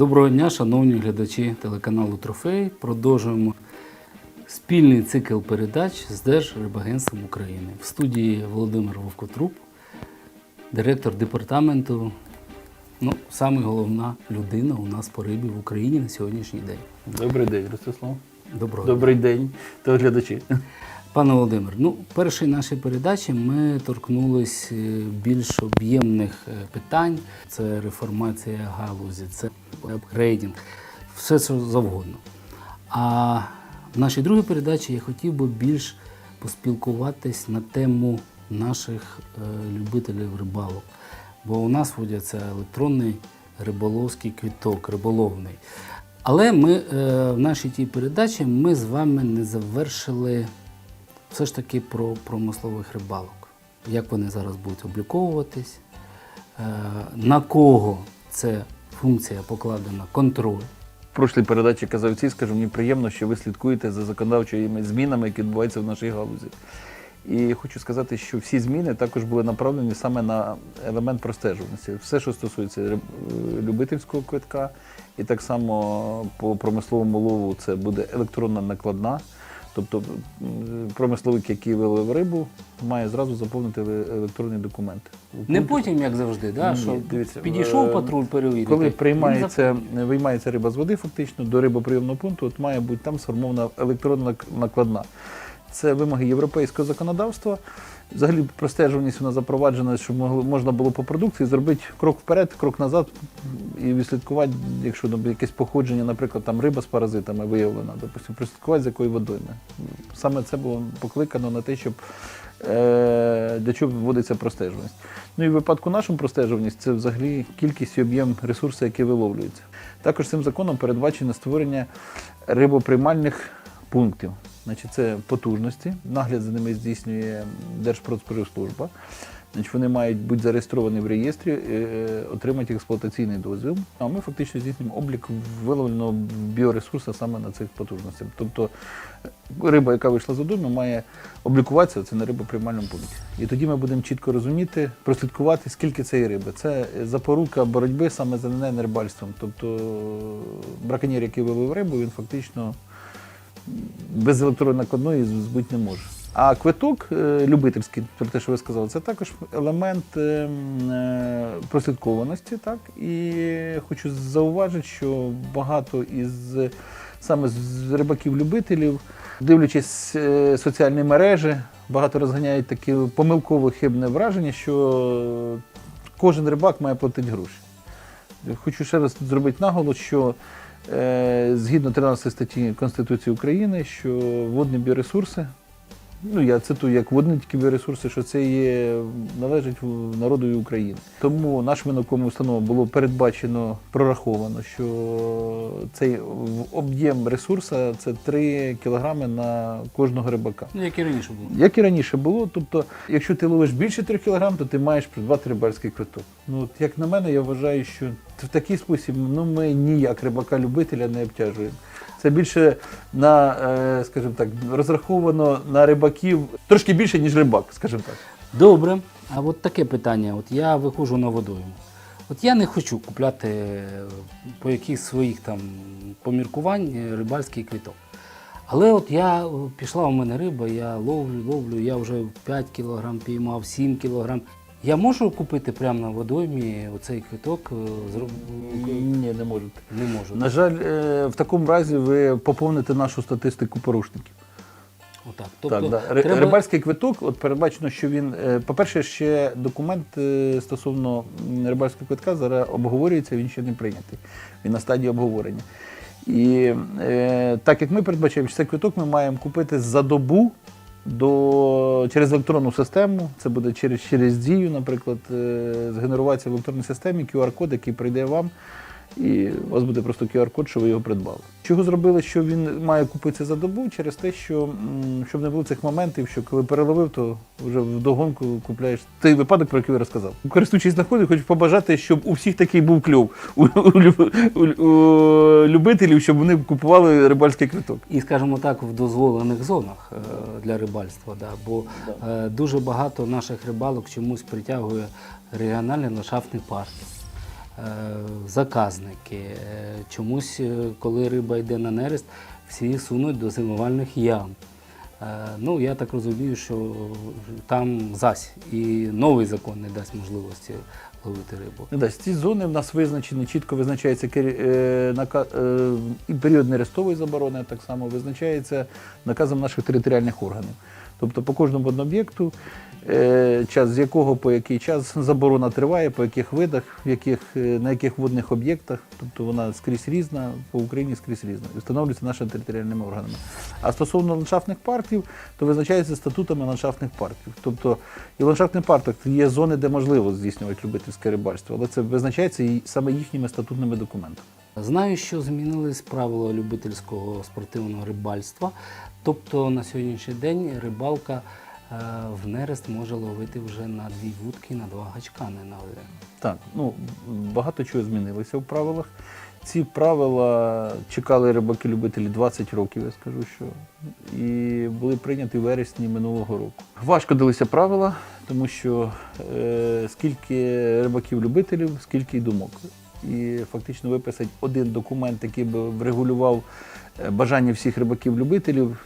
Доброго дня, шановні глядачі телеканалу «Трофей». Продовжуємо спільний цикл передач з Держрибагентством України. В студії Володимир Вовкотруб, директор департаменту, саме головна людина у нас по рибі в Україні на сьогоднішній день. Добрий день, Ростислав. Добрий день, телеглядачі. Пане Володимир, в першій нашій передачі ми торкнулись більш об'ємних питань. Це реформація галузі, це апгрейдинг, все що завгодно. А в нашій другій передачі я хотів би більш поспілкуватись на тему наших любителів рибалок. Бо у нас водяться електронний риболовський квиток, риболовний. Але ми в нашій тій передачі ми з вами не завершили все ж таки про промислових рибалок. Як вони зараз будуть обліковуватись, на кого це функція покладена, контроль. В прошлій передачі казав скажу, мені приємно, що ви слідкуєте за законодавчими змінами, які відбуваються в нашій галузі. І хочу сказати, що всі зміни також були направлені саме на елемент простежуваності. Все, що стосується любительського квитка, і так само по промисловому лову це буде електронна накладна. Тобто промисловик, який виловив рибу, має зразу заповнити електронні документи. Не потім, як завжди, да? Що дивіться, підійшов патруль перевірити. Коли виймається риба з води, фактично, до рибоприйомного пункту, от має бути там сформована електронна накладна. Це вимоги європейського законодавства. Взагалі простежуваність вона запроваджена, щоб можна було по продукції зробити крок вперед, крок назад і відслідкувати, якщо якесь походження, наприклад, там риба з паразитами виявлена, допустимо, прослідкувати, з якої водойми. Саме це було покликано на те, щоб для чого вводиться простежуваність. Ну і в випадку нашої простежуваність це взагалі кількість і об'єм ресурсу, який виловлюється. Також цим законом передбачено створення рибоприймальних пунктів. Значить, це потужності, нагляд за ними здійснює Держпродспоживслужба. Значить, вони мають бути зареєстровані в реєстрі, отримати експлуатаційний дозвіл. А ми фактично здійснюємо облік виловленого біоресурсу саме на цих потужностях. Тобто риба, яка вийшла з водойми, має облікуватися це на рибоприймальному пункті. І тоді ми будемо чітко розуміти, прослідкувати, скільки цієї риби. Це запорука боротьби саме з нелегальним рибальством. Тобто браконьєр, який виловив рибу, він фактично без електронної накладної збути не може. А квиток любительський, про те, що ви сказали, це також елемент прослідкованості. Так? І хочу зауважити, що багато саме з рибаків-любителів, дивлячись соціальні мережі, багато розганяють таке помилкове хибне враження, що кожен рибак має платити гроші. Хочу ще раз зробити наголос, що згідно 13 статті Конституції України, що водні біоресурси, я цитую, як водні тільки біоресурси, що це належить народу України. Тому нашими науковими установами було передбачено, прораховано, що цей об'єм ресурсу – це 3 кілограми на кожного рибака. Як і раніше було. Як і раніше було. Тобто, якщо ти ловиш більше 3 кілограм, то ти маєш придбати рибальський квиток. Як на мене, я вважаю, що в такий спосіб ми ніяк рибака-любителя не обтяжуємо. Це більше скажімо так, розраховано на рибаків, трошки більше, ніж рибак, скажімо так. Добре. А от таке питання. От я виходжу на водойму. От я не хочу купляти по якихось своїх там поміркувань рибальський квиток. Але от пішла у мене риба, я ловлю, я вже 5 кілограм піймав, 7 кілограм. Я можу купити прямо на водоймі оцей квиток? Ні, не можете. Не можу. На жаль, в такому разі ви поповните нашу статистику порушників. Отак. Тобто, так, да. Рибальський квиток, передбачено, що він, по-перше, ще документ стосовно рибальського квитка зараз обговорюється, він ще не прийнятий. Він на стадії обговорення. І так як ми передбачаємо, що цей квиток ми маємо купити за добу через електронну систему, це буде через Дію, наприклад, згенеруватися в електронній системі QR-код, який прийде вам, і у вас буде просто QR-код, що ви його придбали. Чого зробили, що він має купитися за добу? Через те, щоб не було цих моментів, що коли переловив, то вже вдогонку купляєш. Той випадок, про який я розказав. Користуючись нагодою, хочу побажати, щоб у всіх такий був кльов. У любителів, щоб вони купували рибальський квиток. І, скажімо так, в дозволених зонах для рибальства. Да. Бо дуже багато наших рибалок чомусь притягує регіональні ландшафтні парки. заказники. Чомусь, коли риба йде на нерест, всі сунуть до зимувальних ям. Ну, я так розумію, що там зась і новий закон не дасть можливості ловити рибу. Не дасть. Ці зони в нас визначені, чітко визначається і період нерестової заборони, так само визначається наказом наших територіальних органів. Тобто по кожному об'єкту, час з якого по який час заборона триває, по яких видах, на яких водних об'єктах, тобто вона скрізь різна, по Україні скрізь різна, і встановлюється нашими територіальними органами. А стосовно ландшафтних парків, то визначається статутами ландшафтних парків. Тобто і в ландшафтних парках є зони, де можливо здійснювати любительське рибальство, але це визначається і саме їхніми статутними документами. Знаю, що змінились правила любительського спортивного рибальства, тобто на сьогоднішній день рибалка в нерест може ловити вже на 2 вудки, на 2 гачка, не на 1. Так, багато чого змінилося в правилах. Ці правила чекали рибаки-любителі 20 років, я скажу, що, і були прийняті в вересні минулого року. Важко далися правила, тому що скільки рибаків-любителів, скільки й думок. І фактично виписати один документ, який би врегулював бажання всіх рибаків-любителів,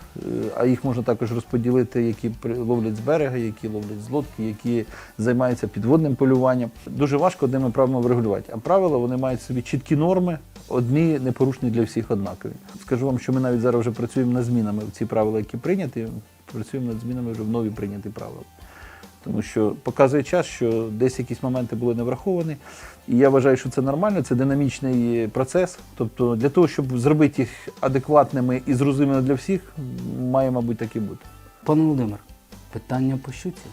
а їх можна також розподілити, які ловлять з берега, які ловлять з лодки, які займаються підводним полюванням. Дуже важко одними правилами врегулювати. А правила, вони мають собі чіткі норми, одні непорушні для всіх однакові. Скажу вам, що ми навіть зараз вже працюємо над змінами в ці правила, які прийняті, працюємо над змінами вже в нові прийняті правила. Тому що показує час, що десь якісь моменти були не враховані. І я вважаю, що це нормально, це динамічний процес. Тобто для того, щоб зробити їх адекватними і зрозумілими для всіх, має, мабуть, так і бути. Пане Володимир, питання по щуці.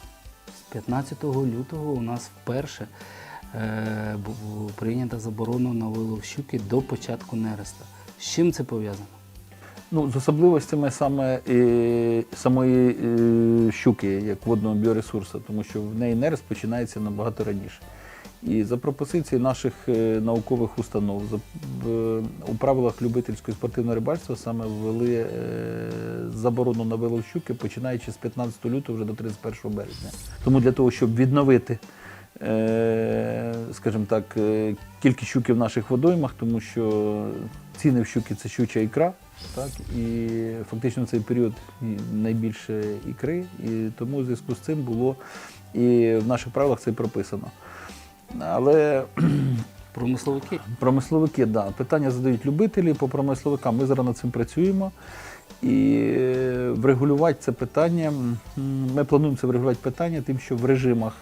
З 15 лютого у нас вперше прийнята заборона на вилов щуки до початку нереста. З чим це пов'язано? З особливостями самої щуки, як водного біоресурсу, тому що в неї нерест починається набагато раніше. І за пропозицією наших наукових установ у правилах любительського спортивного рибальства саме ввели заборону на вилов щуки, починаючи з 15 лютого вже до 31 березня. Тому для того, щоб відновити, скажімо так, кількість щуки в наших водоймах, тому що ціни в щуки – це щуча ікра, так, і фактично в цей період найбільше ікри, і тому в зв'язку з цим було і в наших правилах це і прописано. Але промисловики, да, питання задають любителі по промисловикам. Ми зараз над цим працюємо. І врегулювати це питання, ми плануємо це врегулювати питання тим, що в режимах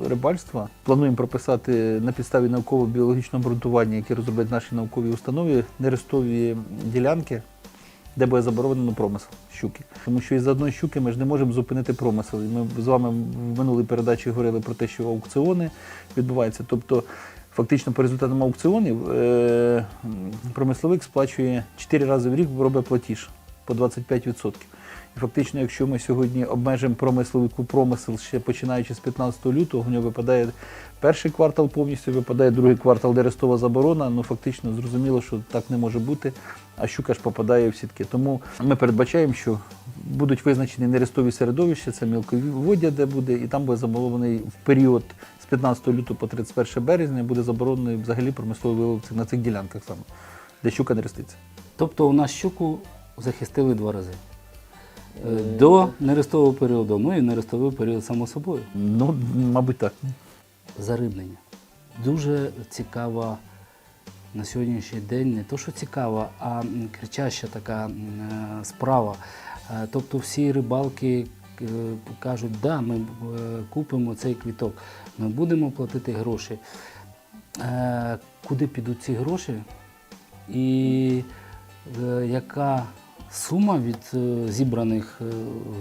рибальства плануємо прописати на підставі науково-біологічного обґрунтування, яке розроблять наші наукові установи, нерестові ділянки, де буде заборонено промисел щуки. Тому що із одної щуки ми ж не можемо зупинити промисел. І ми з вами в минулій передачі говорили про те, що аукціони відбуваються. Тобто фактично по результатам аукціонів промисловик сплачує 4 рази в рік, робить платіж по 25%. І фактично, якщо ми сьогодні обмежимо промисловику промисел ще починаючи з 15 лютого, в нього випадає перший квартал повністю, випадає другий квартал, де рестова заборона, фактично зрозуміло, що так не може бути, а щука ж попадає в сітки. Тому ми передбачаємо, що будуть визначені нерестові середовища, це мілководдя, де буде, і там буде заборонений в період з 15 лютого по 31 березня буде заборонений взагалі промисловий вилов на цих ділянках саме, де щука не реститься. Тобто у нас щуку захистили 2 рази. До нерестового періоду, і нерестовий період само собою. Мабуть, так. Зарибнення. Дуже цікава на сьогоднішній день, не то що цікава, а кричаща така справа. Тобто всі рибалки кажуть, да, ми купимо цей квиток, ми будемо платити гроші. Куди підуть ці гроші і яка сума від зібраних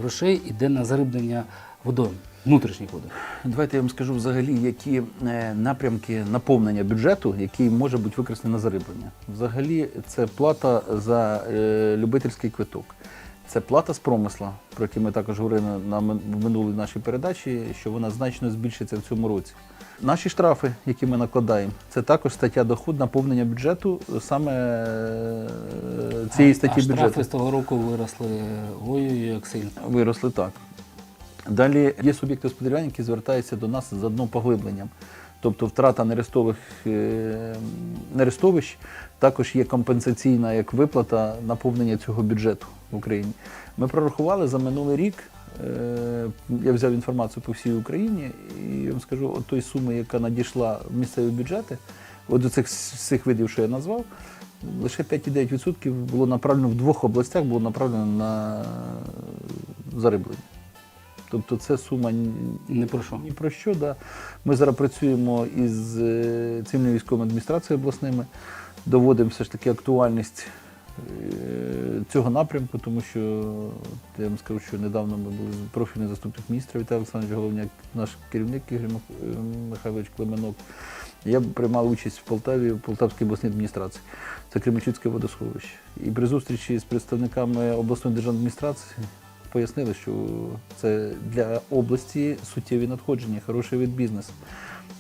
грошей йде на зарибнення водойм, внутрішніх водойм? Давайте я вам скажу взагалі, які напрямки наповнення бюджету, який може бути використаний на зариблення. Взагалі це плата за любительський квиток. Це плата з промисла, про який ми також говорили в минулій нашій передачі, що вона значно збільшиться в цьому році. Наші штрафи, які ми накладаємо, це також стаття доход наповнення бюджету саме цієї статті бюджету. Штрафи з того року виросли ой-ой-ой, як сильно. Виросли, так. Далі є суб'єкти господарювання, які звертаються до нас з одним поглибленням. тобто втрата нерестовищ, також є компенсаційна як виплата наповнення цього бюджету в Україні. Ми прорахували за минулий рік, я взяв інформацію по всій Україні, і я вам скажу, от той суми, яка надійшла в місцеві бюджети, от до цих всіх видів, що я назвав, лише 5,9% було направлено в 2 областях, було направлено на зариблення. Тобто це сума Не про що. ні про що. Да. Ми зараз працюємо із цивільною військовою адміністрацією обласними, доводимо все ж таки актуальність цього напрямку, тому що я вам скажу, що недавно ми були профільний заступник міністра Віталій Олександрович Головняк, наш керівник Ігор Михайлович Клименок. Я приймав участь в Полтаві, в Полтавській обласній адміністрації. Це Кременчуцьке водосховище. І при зустрічі з представниками обласної державної адміністрації пояснили, що це для області суттєві надходження, хороший вид бізнесу,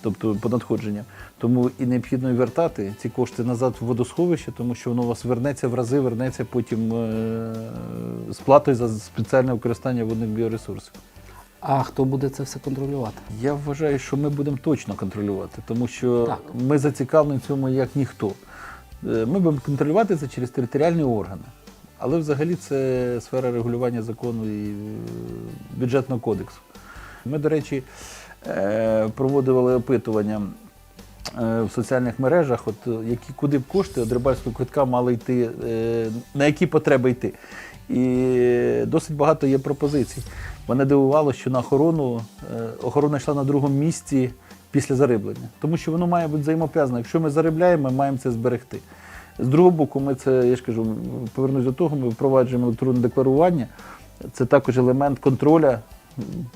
тобто по надходженням. Тому і необхідно вертати ці кошти назад в водосховище, тому що воно у вас вернеться в рази, вернеться потім сплатою за спеціальне використання водних біоресурсів. А хто буде це все контролювати? Я вважаю, що ми будемо точно контролювати, тому що Так. ми зацікавлені в цьому як ніхто. Ми будемо контролювати це через територіальні органи. Але взагалі це сфера регулювання закону і бюджетного кодексу. Ми, до речі, проводили опитування в соціальних мережах, куди б кошти від рибальського квитка мали йти, на які потреби йти. І досить багато є пропозицій. Мене дивувало, що на охорона йшла на 2-му місці після зариблення. Тому що воно має бути взаємопов'язане. Якщо ми заробляємо, ми маємо це зберегти. З другого боку, ми це, я ж кажу, повернусь до того, ми впроваджуємо електронне декларування. Це також елемент контроля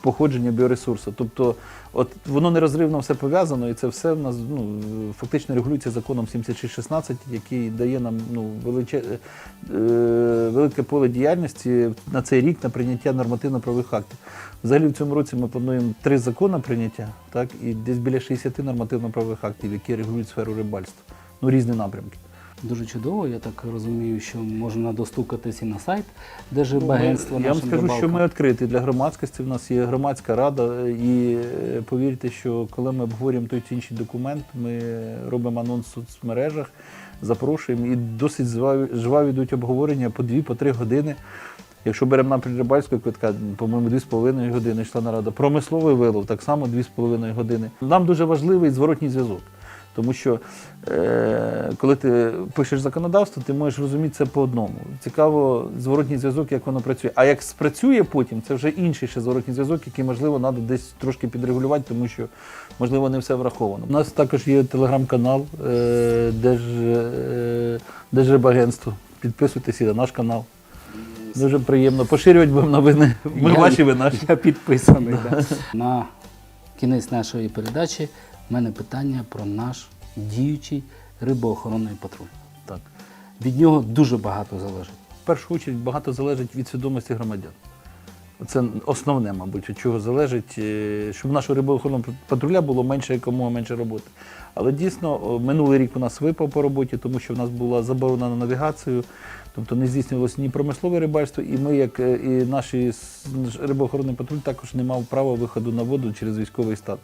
походження біоресурсу. Тобто воно нерозривно все пов'язано, і це все в нас фактично регулюється законом 7616, який дає нам велике поле діяльності на цей рік на прийняття нормативно-правових актів. Взагалі в цьому році ми плануємо 3 закони прийняття, так, і десь біля 60 нормативно-правових актів, які регулюють сферу рибальства. Різні напрямки. Дуже чудово, я так розумію, що можна достукатись і на сайт Держрибагентства. Я вам скажу, що ми відкриті для громадськості, в нас є громадська рада, і повірте, що коли ми обговорюємо той чи інший документ, ми робимо анонс в соцмережах, запрошуємо, і досить жваві йдуть обговорення по 2-3 години. Якщо беремо напрямок рибальського квитка, по-моєму, 2,5 години йшла нарада. Промисловий вилов, так само 2,5 години. Нам дуже важливий зворотній зв'язок. Тому що, коли ти пишеш законодавство, ти можеш розуміти це по одному. Цікаво зворотній зв'язок, як воно працює. А як спрацює потім, це вже інший ще зворотній зв'язок, який, можливо, треба десь трошки підрегулювати, тому що, можливо, не все враховано. У нас також є телеграм-канал Держрибагентство. Підписуйтесь і на наш канал. Дуже приємно. Поширювати будемо новини. Ми ваші, ви наші. Я підписаний. Да. На кінець нашої передачі у мене питання про наш діючий рибоохоронний патруль. Так. Від нього дуже багато залежить. В першу чергу багато залежить від свідомості громадян. Це основне, мабуть, від чого залежить, щоб нашого рибоохоронного патруля було менше, якомога менше роботи. Але дійсно, минулий рік у нас випав по роботі, тому що в нас була заборона на навігацію, тобто не здійснювалося ні промислове рибальство, і ми, як і наш рибоохоронний патруль, також не мав права виходу на воду через військовий стан.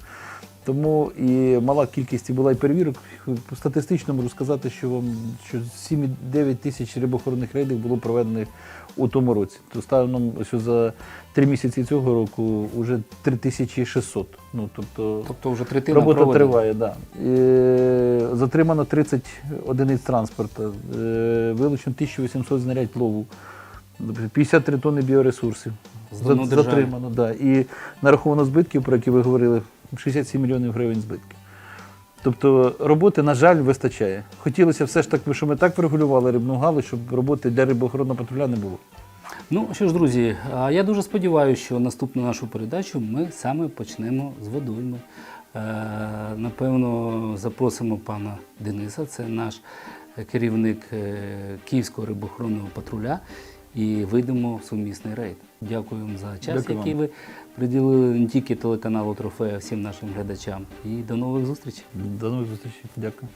Тому і мала кількість була і перевірок. Статистично можу сказати, що 7,9 тисяч рибоохоронних рейдів було проведених у тому році. То станом за 3 місяці цього року вже 3600. Тобто вже третина робота проведена. триває, да. Затримано 30 одиниць транспорту, вилучено 1800 знарядь лову, 53 тонни біоресурсів. Затримано, да. І нараховано збитків, про які ви говорили, 67 мільйонів гривень збитків. Тобто роботи, на жаль, вистачає. Хотілося все ж таки, щоб ми так врегулювали рибну галузь, щоб роботи для рибоохоронного патруля не було. Ну що ж, друзі, я дуже сподіваюся, що наступну нашу передачу ми саме почнемо з водойми. Напевно, запросимо пана Дениса, це наш керівник Київського рибоохоронного патруля, і вийдемо в сумісний рейд. Дякую вам за час, Дякую який вам. ви приділили не тільки телеканалу «Трофей», а всім нашим глядачам. І до нових зустрічей. До нових зустрічей. Дякую.